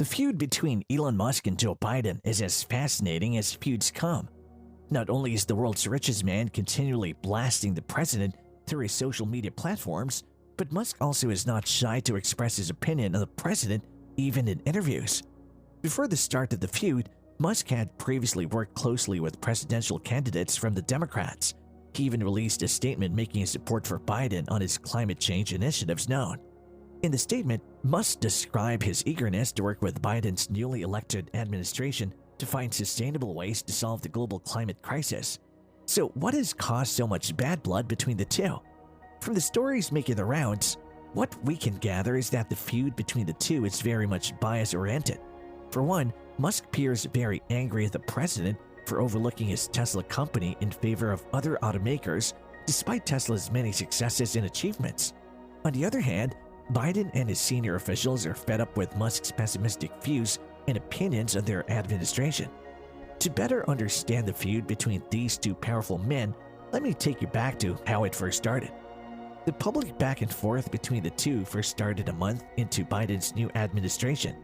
The feud between Elon Musk and Joe Biden is as fascinating as feuds come. Not only is the world's richest man continually blasting the president through his social media platforms, but Musk also is not shy to express his opinion on the president even in interviews. Before the start of the feud, Musk had previously worked closely with presidential candidates from the Democrats. He even released a statement making his support for Biden on his climate change initiatives known. In the statement, Musk described his eagerness to work with Biden's newly elected administration to find sustainable ways to solve the global climate crisis. So what has caused so much bad blood between the two? From the stories making the rounds, what we can gather is that the feud between the two is very much bias-oriented. For one, Musk appears very angry at the president for overlooking his Tesla company in favor of other automakers, despite Tesla's many successes and achievements. On the other hand, Biden and his senior officials are fed up with Musk's pessimistic views and opinions on their administration. To better understand the feud between these two powerful men, let me take you back to how it first started. The public back and forth between the two first started a month into Biden's new administration.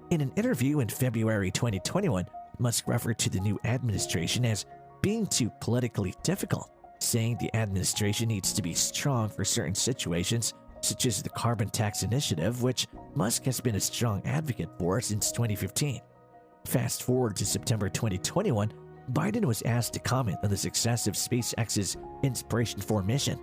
In an interview in February 2021, Musk referred to the new administration as being too politically difficult, saying the administration needs to be strong for certain situations, such as the carbon tax initiative, which Musk has been a strong advocate for since 2015. Fast forward to September 2021, Biden was asked to comment on the success of SpaceX's Inspiration 4 mission.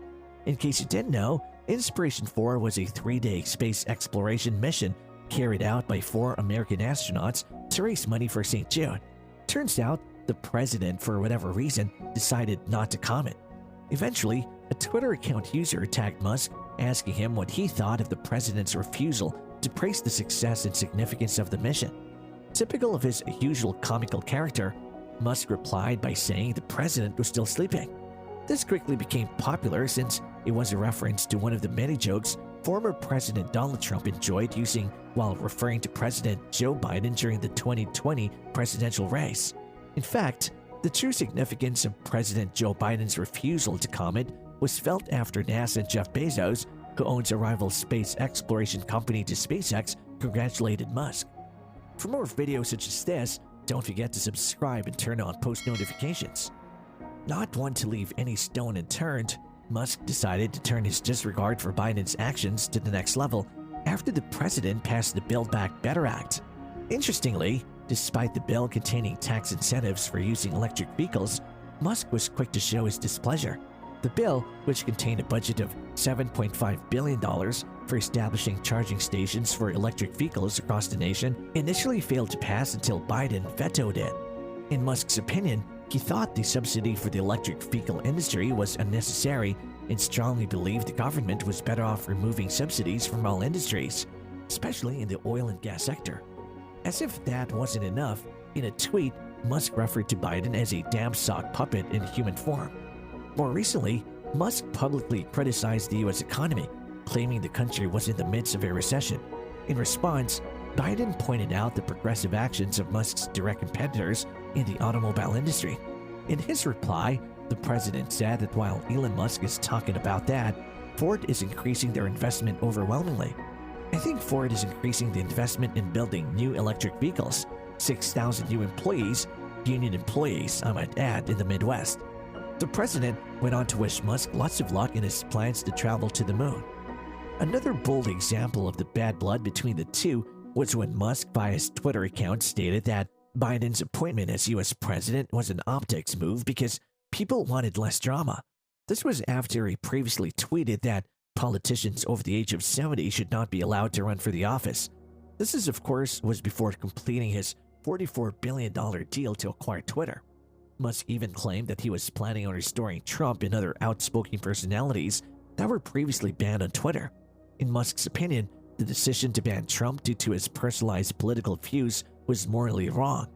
In case you didn't know, Inspiration 4 was a 3-day space exploration mission carried out by 4 American astronauts to raise money for St. Jude. Turns out, the president, for whatever reason, decided not to comment. Eventually, a Twitter account user attacked Musk, asking him what he thought of the president's refusal to praise the success and significance of the mission. Typical of his usual comical character, Musk replied by saying the president was still sleeping. This quickly became popular since it was a reference to one of the many jokes former President Donald Trump enjoyed using while referring to President Joe Biden during the 2020 presidential race. In fact, the true significance of President Joe Biden's refusal to comment was felt after NASA Jeff Bezos, who owns a rival space exploration company to SpaceX, congratulated Musk. For more videos such as this, don't forget to subscribe and turn on post notifications. Not one to leave any stone unturned, Musk decided to turn his disregard for Biden's actions to the next level after the president passed the Build Back Better Act. Interestingly, despite the bill containing tax incentives for using electric vehicles, Musk was quick to show his displeasure. The bill, which contained a budget of $7.5 billion for establishing charging stations for electric vehicles across the nation, initially failed to pass until Biden vetoed it. In Musk's opinion, he thought the subsidy for the electric vehicle industry was unnecessary and strongly believed the government was better off removing subsidies from all industries, especially in the oil and gas sector. As if that wasn't enough, in a tweet, Musk referred to Biden as a damn sock puppet in human form. More recently, Musk publicly criticized the U.S. economy, claiming the country was in the midst of a recession. In response, Biden pointed out the progressive actions of Musk's direct competitors in the automobile industry. In his reply, the president said that while Elon Musk is talking about that, Ford is increasing their investment overwhelmingly. I think Ford is increasing the investment in building new electric vehicles, 6,000 new employees, union employees, I might add, in the Midwest. The president went on to wish Musk lots of luck in his plans to travel to the moon. Another bold example of the bad blood between the two was when Musk, via his Twitter account, stated that Biden's appointment as U.S. president was an optics move because people wanted less drama. This was after he previously tweeted that politicians over the age of 70 should not be allowed to run for the office. This is, of course, was before completing his $44 billion deal to acquire Twitter. Musk even claimed that he was planning on restoring Trump and other outspoken personalities that were previously banned on Twitter. In Musk's opinion, the decision to ban Trump due to his personalized political views was morally wrong.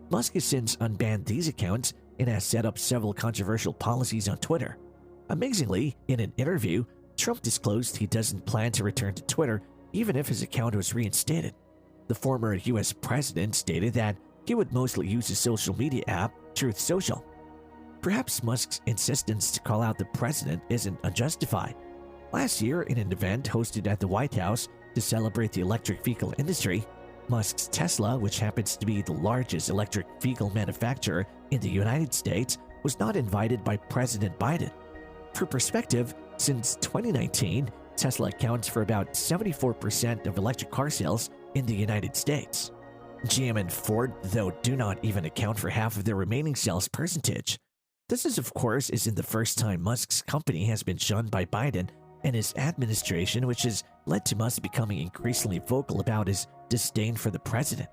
Musk has since unbanned these accounts and has set up several controversial policies on Twitter. Amazingly, in an interview, Trump disclosed he doesn't plan to return to Twitter even if his account was reinstated. The former U.S. president stated that he would mostly use his social media app, Truth Social. Perhaps Musk's insistence to call out the president isn't unjustified. Last year, in an event hosted at the White House to celebrate the electric vehicle industry, Musk's Tesla, which happens to be the largest electric vehicle manufacturer in the United States, was not invited by President Biden. For perspective, since 2019, Tesla accounts for about 74% of electric car sales in the United States. GM and Ford, though, do not even account for half of their remaining sales percentage. This is, of course, isn't the first time Musk's company has been shunned by Biden and his administration, which has led to Musk becoming increasingly vocal about his disdain for the president.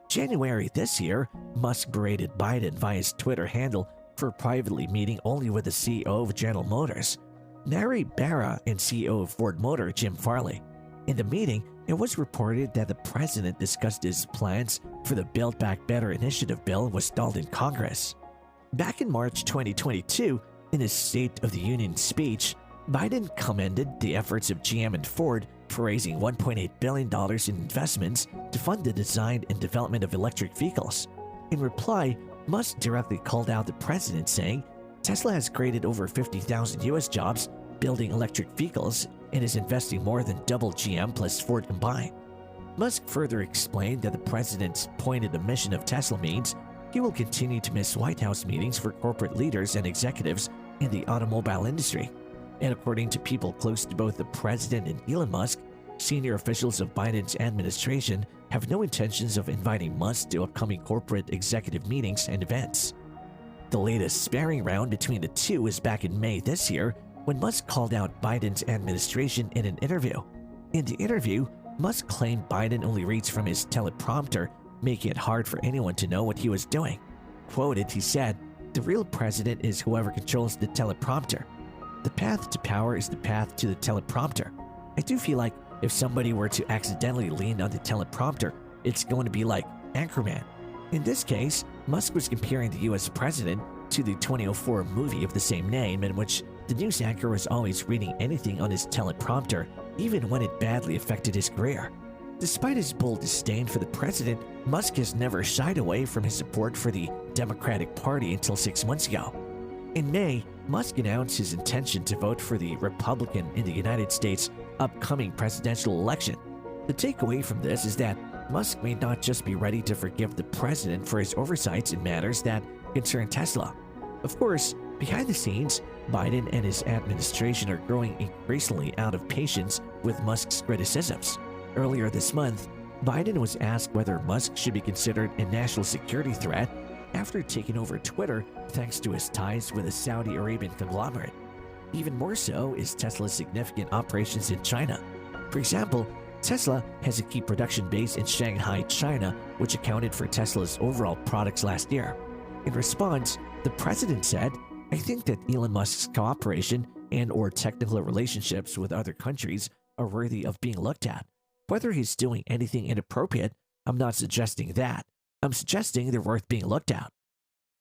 January this year, Musk berated Biden via his Twitter handle for privately meeting only with the CEO of General Motors, Mary Barra, and CEO of Ford Motor, Jim Farley. In the meeting, it was reported that the president discussed his plans for the Build Back Better initiative bill was stalled in Congress. Back in March 2022, in his State of the Union speech, Biden commended the efforts of GM and Ford for raising $1.8 billion in investments to fund the design and development of electric vehicles. In reply, Musk directly called out the president, saying, Tesla has created over 50,000 US jobs building electric vehicles and is investing more than double GM plus Ford combined. Musk further explained that the president's pointed omission of Tesla means he will continue to miss White House meetings for corporate leaders and executives in the automobile industry. And according to people close to both the president and Elon Musk, senior officials of Biden's administration have no intentions of inviting Musk to upcoming corporate executive meetings and events. The latest sparring round between the two was back in May this year, when Musk called out Biden's administration in an interview. In the interview, Musk claimed Biden only reads from his teleprompter, making it hard for anyone to know what he was doing. Quoted, he said, "The real president is whoever controls the teleprompter. The path to power is the path to the teleprompter. I do feel like if somebody were to accidentally lean on the teleprompter, it's going to be like Anchorman." In this case, Musk was comparing the US president to the 2004 movie of the same name, in which the news anchor was always reading anything on his teleprompter, even when it badly affected his career. Despite his bold disdain for the president, Musk has never shied away from his support for the Democratic Party until 6 months ago. In May, Musk announced his intention to vote for the Republican in the United States' upcoming presidential election. The takeaway from this is that Musk may not just be ready to forgive the president for his oversights in matters that concern Tesla. Of course, behind the scenes, Biden and his administration are growing increasingly out of patience with Musk's criticisms. Earlier this month, Biden was asked whether Musk should be considered a national security threat after taking over Twitter thanks to his ties with a Saudi Arabian conglomerate. Even more so is Tesla's significant operations in China. For example, Tesla has a key production base in Shanghai, China, which accounted for Tesla's overall products last year. In response, the president said, "I think that Elon Musk's cooperation and/or technical relationships with other countries are worthy of being looked at. Whether he's doing anything inappropriate, I'm not suggesting that. I'm suggesting they're worth being looked at."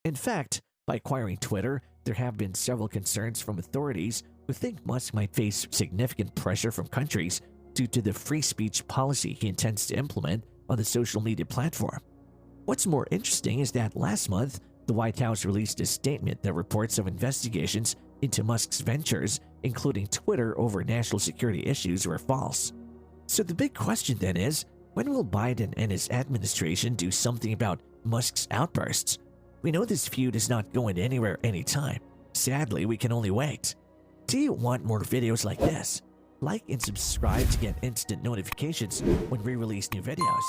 In fact, by acquiring Twitter, there have been several concerns from authorities who think Musk might face significant pressure from countries due to the free speech policy he intends to implement on the social media platform. What's more interesting is that last month, the White House released a statement that reports of investigations into Musk's ventures, including Twitter, over national security issues, were false. So the big question then is, when will Biden and his administration do something about Musk's outbursts? We know this feud is not going anywhere anytime. Sadly, we can only wait. Do you want more videos like this? Like and subscribe to get instant notifications when we release new videos.